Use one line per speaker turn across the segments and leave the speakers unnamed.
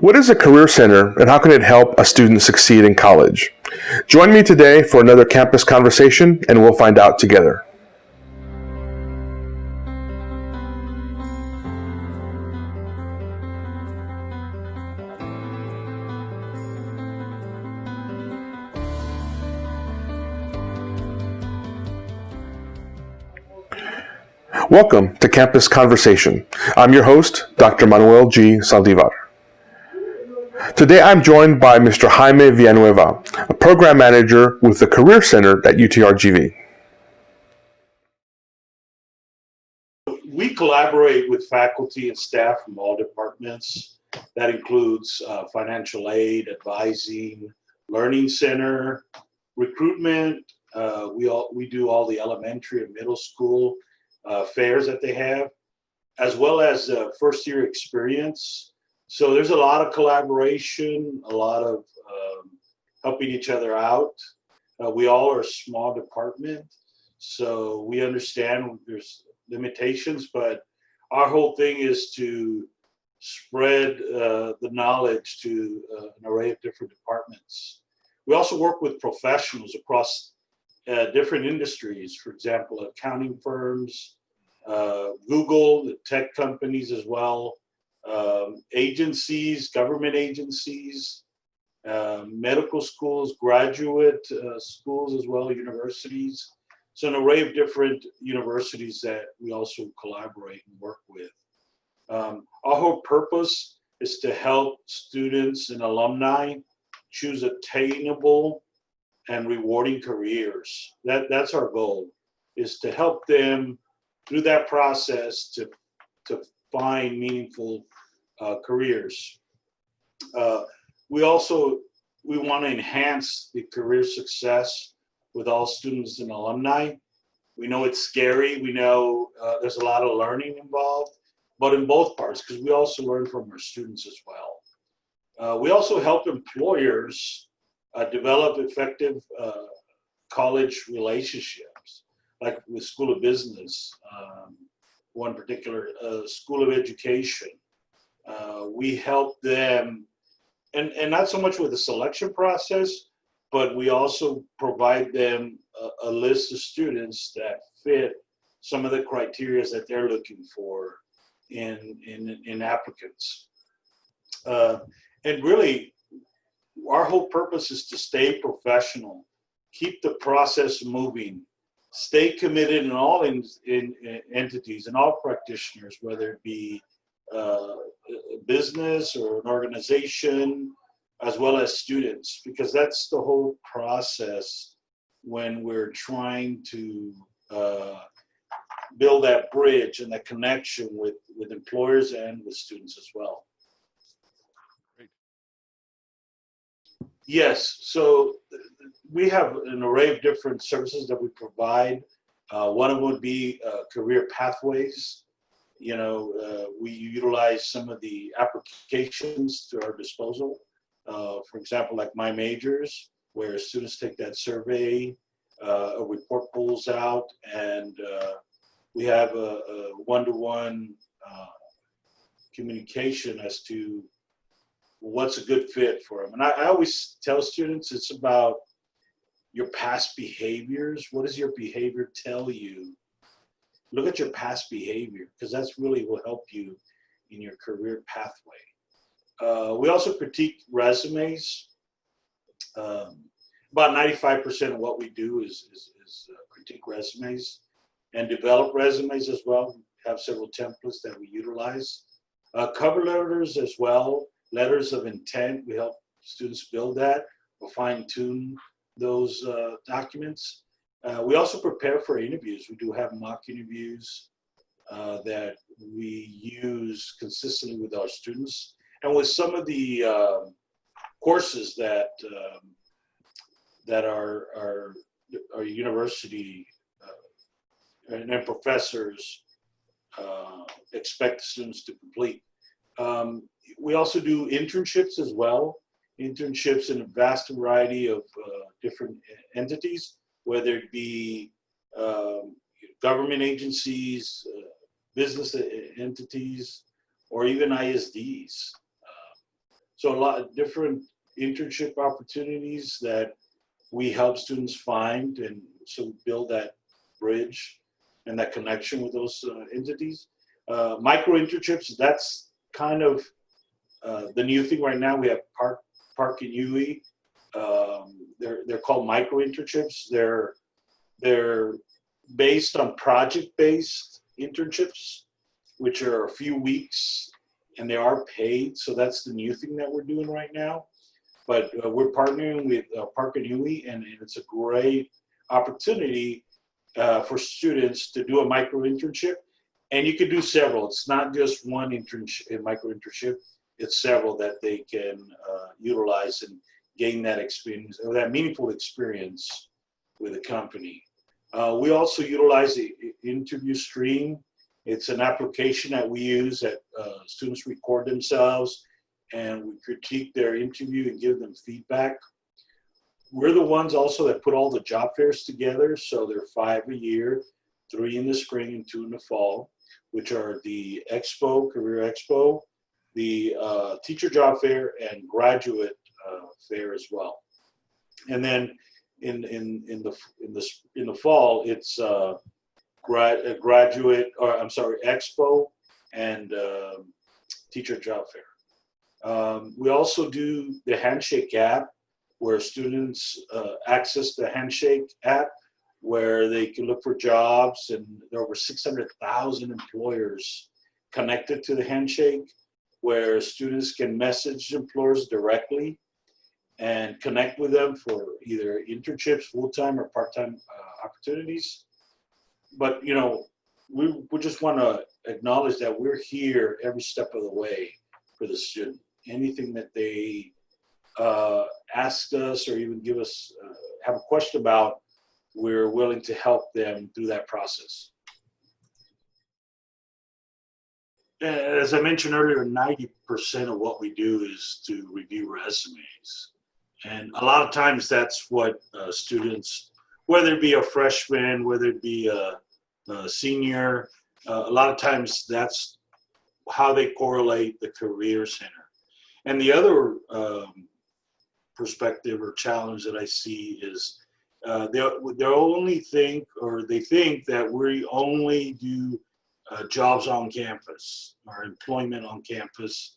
What is a Career Center and how can it help a student succeed in college? Join me today for another campus conversation and we'll find out together. Welcome to Campus Conversation. I'm your host, Dr. Manuel G. Saldivar. Today I'm joined by Mr. Jaime Villanueva, a program manager with the Career Center at UTRGV.
We collaborate with faculty and staff from all departments. That includes financial aid, advising, learning center, recruitment. We do all the elementary and middle school fairs that they have, as well as first year experience. So there's a lot of collaboration, a lot of helping each other out. We all are a small department, so we understand there's limitations, but our whole thing is to spread the knowledge to an array of different departments. We also work with professionals across different industries, for example, accounting firms, Google, the tech companies as well, agencies, government agencies, medical schools, graduate schools as well, universities. So an array of different universities that we also collaborate and work with. Our whole purpose is to help students and alumni choose attainable and rewarding careers. That's our goal, is to help them through that process to find meaningful careers. We want to enhance the career success with all students and alumni. We know it's scary. We know there's a lot of learning involved, but in both parts, because we also learn from our students as well. We also help employers develop effective college relationships, like with School of Business, one particular School of Education. We help them, and not so much with the selection process, but we also provide them a list of students that fit some of the criteria that they're looking for in applicants. And really, our whole purpose is to stay professional, keep the process moving, stay committed in all entities and all practitioners, whether it be a business or an organization, as well as students, because that's the whole process when we're trying to build that bridge and that connection with employers and with students as well.
Great.
Yes, so we have an array of different services that we provide. One of them would be career pathways. You know, we utilize some of the applications to our disposal. For example, like My Majors, where students take that survey, a report pulls out, and we have a one-to-one communication as to what's a good fit for them. And I always tell students it's about your past behaviors. What does your behavior tell you? Look at your past behavior, because that's really will help you in your career pathway. We also critique resumes. About 95% of what we do is critique resumes and develop resumes as well. We have several templates that we utilize. Cover letters as well, letters of intent. We help students build that or fine-tune those documents. We also prepare for interviews. We do have mock interviews that we use consistently with our students. And with some of the courses that our university and professors expect students to complete. We also do internships as well, internships in a vast variety of different entities, whether it be government agencies, business entities, or even ISDs. So a lot of different internship opportunities that we help students find, and so build that bridge and that connection with those entities. Micro internships, that's kind of the new thing right now. We have Park and UE. They're called micro internships. They're based on project-based internships, which are a few weeks, and they are paid. So that's the new thing that we're doing right now. But we're partnering with Park and UE, and it's a great opportunity for students to do a micro internship. And you can do several. It's not just one internship, micro internship. It's several that they can utilize and gain that experience, or that meaningful experience with a company. We also utilize the interview stream. It's an application that we use that students record themselves, and we critique their interview and give them feedback. We're the ones also that put all the job fairs together. So there are 5 a year, 3 in the spring and 2 in the fall, which are the Expo, Career Expo, the Teacher Job Fair, and Graduate Fair as well. And then in the fall, it's graduate, or I'm sorry, Expo and Teacher Job Fair. We also do the Handshake app, where students access the Handshake app, where they can look for jobs, and there are over 600,000 employers connected to the Handshake, where students can message employers directly and connect with them for either internships, full-time or part-time opportunities. But, you know, we just want to acknowledge that we're here every step of the way for the student. Anything that they ask us, or even give us, have a question about, we're willing to help them through that process. As I mentioned earlier, 90% of what we do is to review resumes. And a lot of times that's what students, whether it be a freshman, whether it be a senior, a lot of times that's how they correlate the Career Center. And the other perspective or challenge that I see is they only think, or they think that we only do jobs on campus or employment on campus,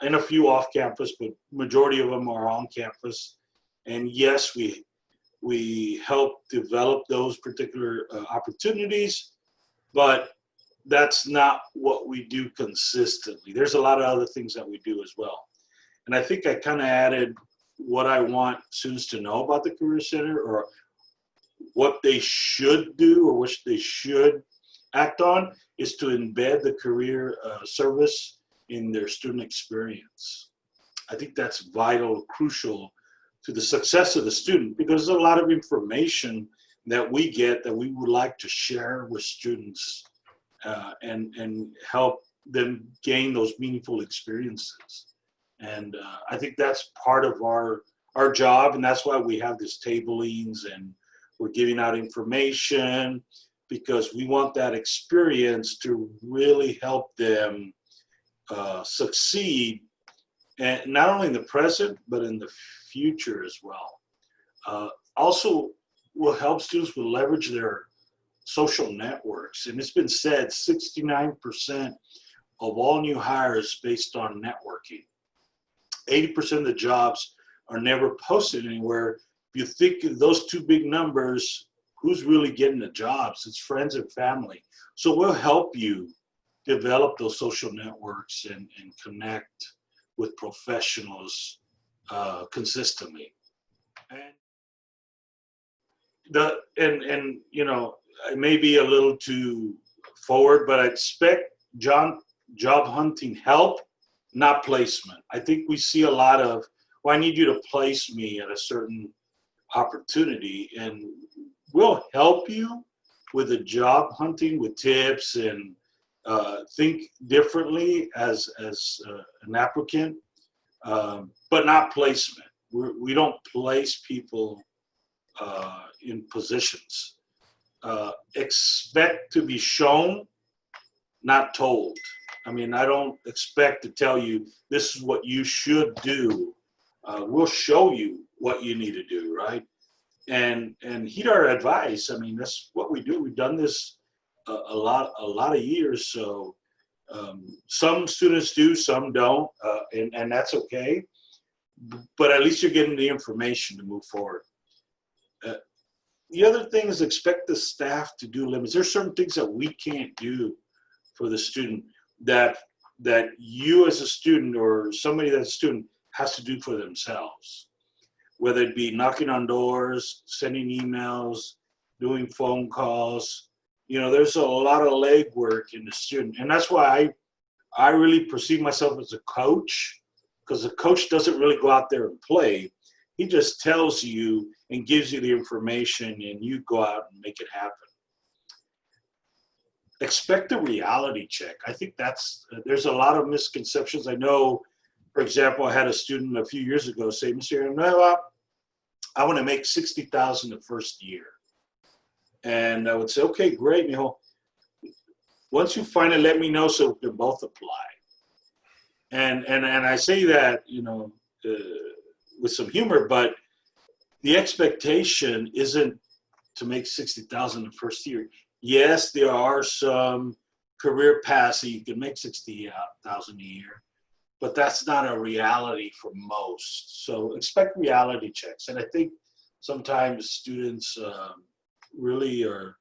and a few off campus, but majority of them are on campus. And yes, we help develop those particular opportunities, but that's not what we do consistently. There's a lot of other things that we do as well. And I think I kind of added what I want students to know about the Career Center, or what they should do, or which they should act on, is to embed the career service in their student experience. I think that's vital, crucial to the success of the student, because there's a lot of information that we get that we would like to share with students and help them gain those meaningful experiences. And I think that's part of our job, and that's why we have these tablings and we're giving out information, because we want that experience to really help them succeed, and not only in the present, but in the future as well. Also will help students will leverage their social networks. And it's been said 69% of all new hires based on networking. 80% of the jobs are never posted anywhere. If you think of those two big numbers, who's really getting the jobs? It's friends and family. So we'll help you develop those social networks and connect with professionals consistently. And you know, it may be a little too forward, but I expect job hunting help, not placement. I think we see a lot of, well, I need you to place me at a certain opportunity, and we'll help you with the job hunting with tips and think differently as an applicant, but not placement. We don't place people in positions. Expect to be shown, not told. I mean, I don't expect to tell you this is what you should do. We'll show you what you need to do, right? And heed our advice. I mean, that's what we do. We've done this a lot of years. So some students do, some don't, and that's okay. But at least you're getting the information to move forward. The other thing is expect the staff to do limits. There's certain things that we can't do for the student that you as a student or somebody that's a student has to do for themselves, whether it be knocking on doors, sending emails, doing phone calls. You know, there's a lot of legwork in the student. And that's why I really perceive myself as a coach, because a coach doesn't really go out there and play. He just tells you and gives you the information, and you go out and make it happen. Expect a reality check. I think there's a lot of misconceptions. I know, for example, I had a student a few years ago say, Mr. Villanueva, I want to make $60,000 the first year. And I would say, okay, great. You know, once you find it, let me know so we can both apply. And I say that, you know, with some humor, but the expectation isn't to make $60,000 the first year. Yes, there are some career paths that you can make $60,000 a year, but that's not a reality for most. So expect reality checks. And I think sometimes students really are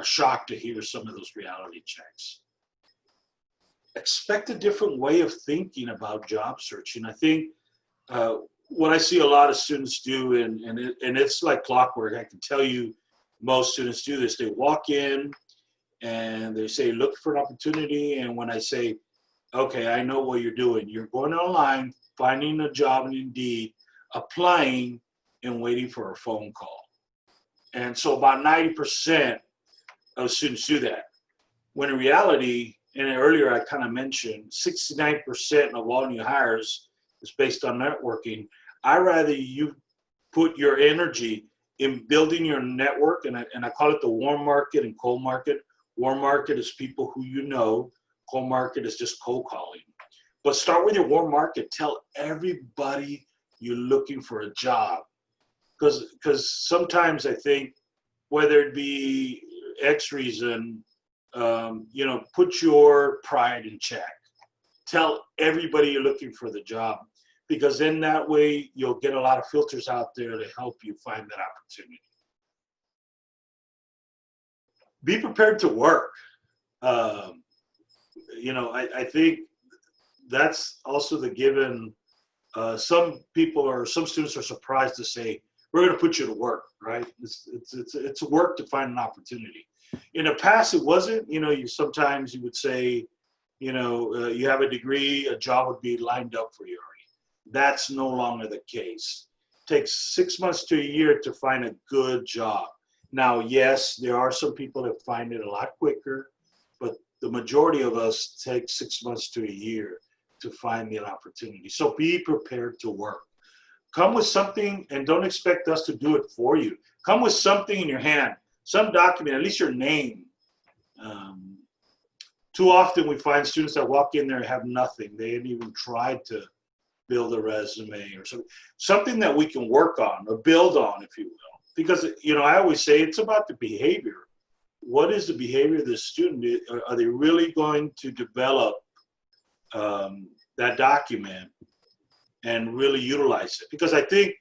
shocked to hear some of those reality checks. Expect a different way of thinking about job searching. I think what I see a lot of students do, and it's like clockwork, I can tell you most students do this. They walk in and they say, look for an opportunity. And when I say, okay, I know what you're doing. You're going online, finding a job in Indeed, applying, and waiting for a phone call. And so about 90% of students do that. When in reality, and earlier I kind of mentioned, 69% of all new hires is based on networking. I'd rather you put your energy in building your network, and I call it the warm market and cold market. Warm market is people who you know. Cold market is just cold calling. But start with your warm market. Tell everybody you're looking for a job. Because sometimes I think, whether it be X reason, you know, put your pride in check. Tell everybody you're looking for the job, because then that way you'll get a lot of filters out there to help you find that opportunity. Be prepared to work. You know, I think that's also the given. Some students are surprised to say, we're going to put you to work, right? It's work to find an opportunity. In the past, it wasn't. You know, sometimes you would say, you know, you have a degree, a job would be lined up for you already. That's no longer the case. It takes 6 months to a year to find a good job. Now, yes, there are some people that find it a lot quicker, but the majority of us take 6 months to a year to find the opportunity. So be prepared to work. Come with something, and don't expect us to do it for you. Come with something in your hand, some document, at least your name. Too often we find students that walk in there and have nothing. They haven't even tried to build a resume or something that we can work on or build on, if you will. Because, you know, I always say it's about the behavior. What is the behavior of the student? Are they really going to develop that document and really utilize it? Because I think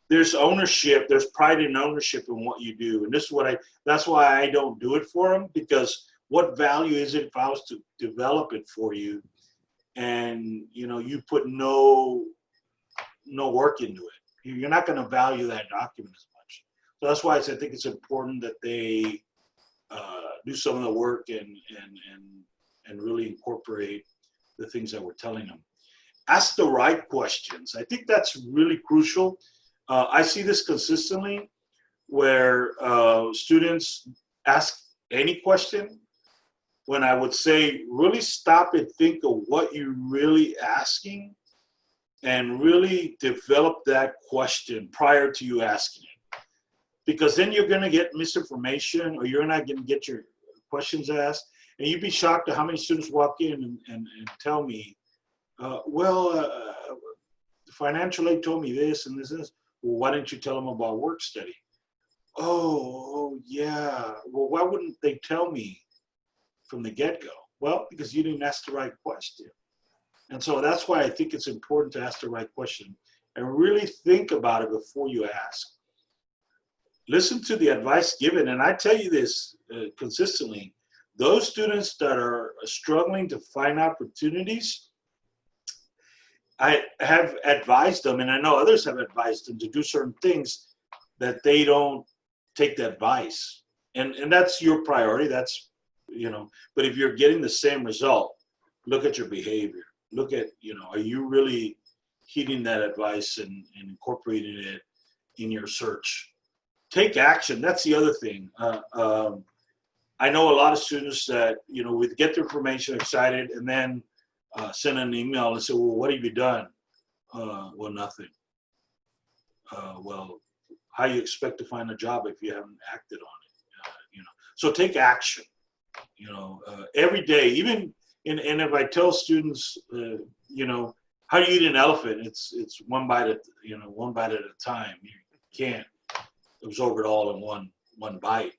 there's ownership, there's pride in ownership in what you do. And this is that's why I don't do it for them, because what value is it if I was to develop it for you and, you know, you put no work into it? You're not going to value that document as much. So that's why I think it's important that they do some of the work and really incorporate the things that we're telling them. Ask the right questions. I think that's really crucial. I see this consistently where students ask any question, when I would say really stop and think of what you're really asking and really develop that question prior to you asking it. Because then you're going to get misinformation, or you're not going to get your questions asked. And you'd be shocked at how many students walk in and tell me, the financial aid told me this and this and this. Well, why didn't you tell them about work study? Oh, yeah. Well, why wouldn't they tell me from the get-go? Well, because you didn't ask the right question. And so that's why I think it's important to ask the right question and really think about it before you ask. Listen to the advice given. And I tell you this consistently, those students that are struggling to find opportunities, I have advised them, and I know others have advised them to do certain things that they don't take the advice. And that's your priority. That's, but if you're getting the same result, look at your behavior. Look at, are you really heeding that advice and incorporating it in your search? Take action. That's the other thing. I know a lot of students that, would get the information excited and then send an email and say, well, what have you done? Well, nothing. Well, how do you expect to find a job if you haven't acted on it? So take action, every day, even, and if I tell students, how do you eat an elephant? It's one bite at a time. You can't absorb it all in one bite.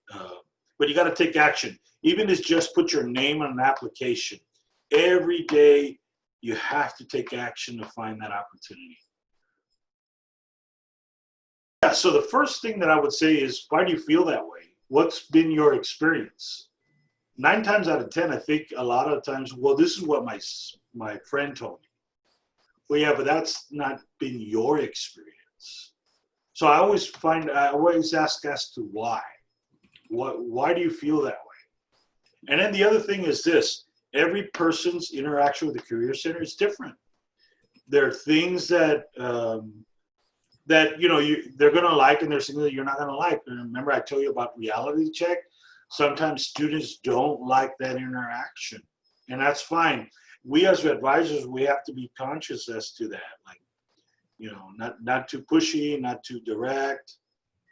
But you got to take action. Even if it's just put your name on an application. Every day you have to take action to find that opportunity. Yeah, so the first thing that I would say is, why do you feel that way? What's been your experience? 9 times out of 10, I think a lot of times, well, this is what my friend told me. Well, yeah, but that's not been your experience. So I always ask as to why. Why do you feel that way? And then the other thing is this: every person's interaction with the Career Center is different. There are things that they're going to like, and there's things that you're not going to like. And remember, I told you about reality check. Sometimes students don't like that interaction, and that's fine. We as advisors, we have to be conscious as to that. Like, not too pushy, not too direct,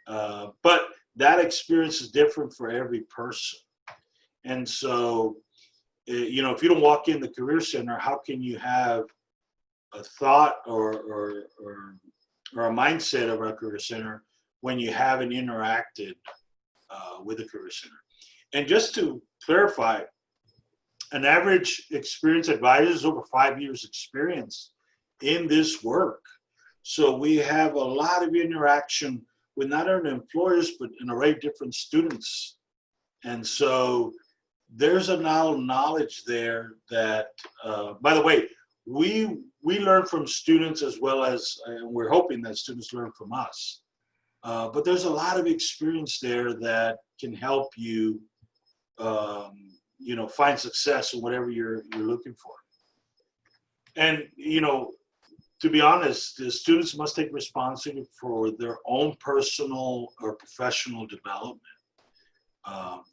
but that experience is different for every person. And so, if you don't walk in the Career Center, how can you have a thought or a mindset of our Career Center when you haven't interacted with the Career Center? And just to clarify, an average experienced advisor is over 5 years experience in this work. So we have a lot of interaction with not only employers, but an array of different students. And so there's a knowledge there that, by the way, we learn from students as well as, and we're hoping that students learn from us. But there's a lot of experience there that can help you, find success in whatever you're looking for. And, to be honest, the students must take responsibility for their own personal or professional development.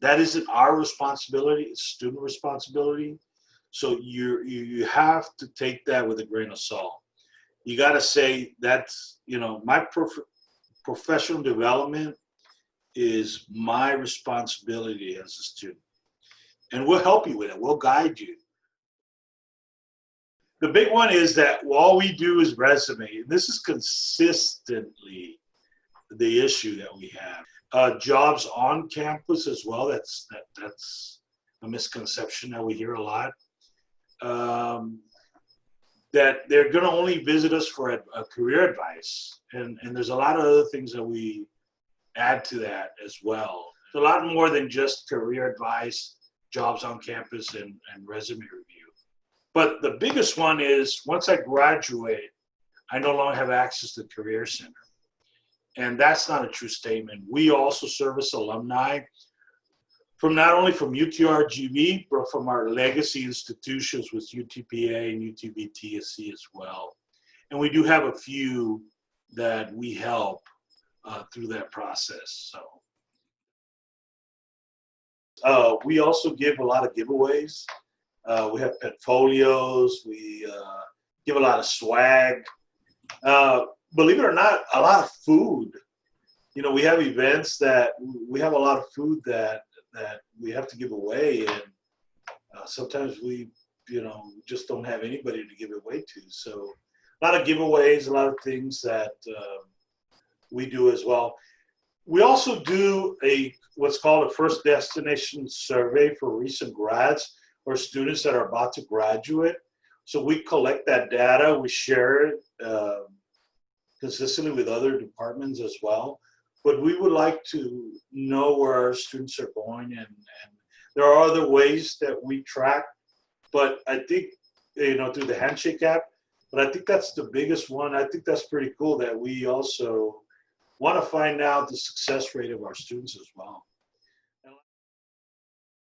That isn't our responsibility, it's student responsibility. So you have to take that with a grain of salt. You got to say that's, my professional development is my responsibility as a student. And we'll help you with it, we'll guide you. The big one is that all we do is resume. And this is consistently the issue that we have. Jobs on campus as well, that's a misconception that we hear a lot. That they're going to only visit us for a career advice. And there's a lot of other things that we add to that as well. It's a lot more than just career advice, jobs on campus, and resume review. But the biggest one is, once I graduate, I no longer have access to the Career Center. And that's not a true statement. We also service alumni from not only from UTRGV, but from our legacy institutions with UTPA and UTVTSC as well. And we do have a few that we help through that process. So we also give a lot of giveaways. We have portfolios. We give a lot of swag. Believe it or not, a lot of food. We have events that we have a lot of food that we have to give away, Sometimes we, just don't have anybody to give it away to. So a lot of giveaways, a lot of things that we do as well. We also do what's called a first destination survey for recent grads or students that are about to graduate. So we collect that data, we share it consistently with other departments as well. But we would like to know where our students are going, and there are other ways that we track. But I think, through the Handshake app, but I think that's the biggest one. I think that's pretty cool that we also want to find out the success rate of our students as well.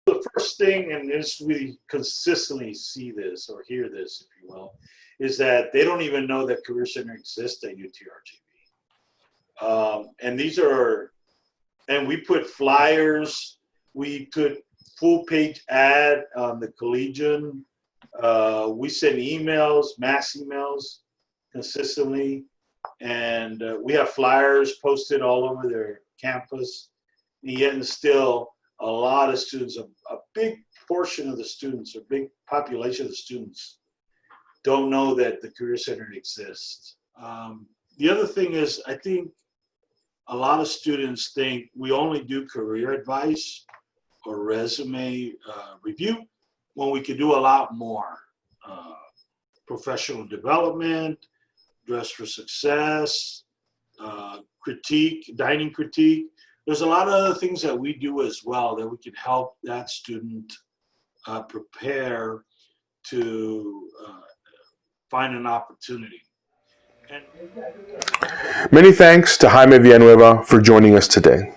The first thing, and this we consistently see this or hear this, if you will, is that they don't even know that Career Center exists at UTRGV. And we put flyers, we put full page ad on the Collegian. We send emails, mass emails consistently. And we have flyers posted all over their campus. And yet and still, a lot of students, a big portion of the students, a big population of the students don't know that the Career Center exists. The other thing is, I think a lot of students think we only do career advice or resume review when we could do a lot more. Professional development, dress for success, critique, dining critique. There's a lot of other things that we do as well that we can help that student prepare to find an opportunity.
Many thanks to Jaime Villanueva for joining us today.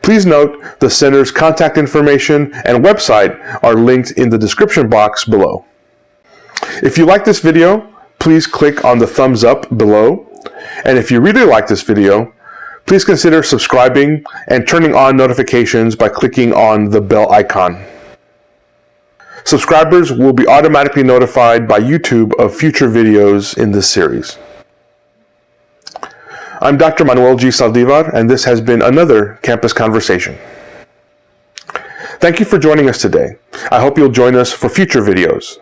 Please note the Center's contact information and website are linked in the description box below. If you like this video, please click on the thumbs up below. And if you really like this video, please consider subscribing and turning on notifications by clicking on the bell icon. Subscribers will be automatically notified by YouTube of future videos in this series. I'm Dr. Manuel G. Saldivar, and this has been another Campus Conversation. Thank you for joining us today. I hope you'll join us for future videos.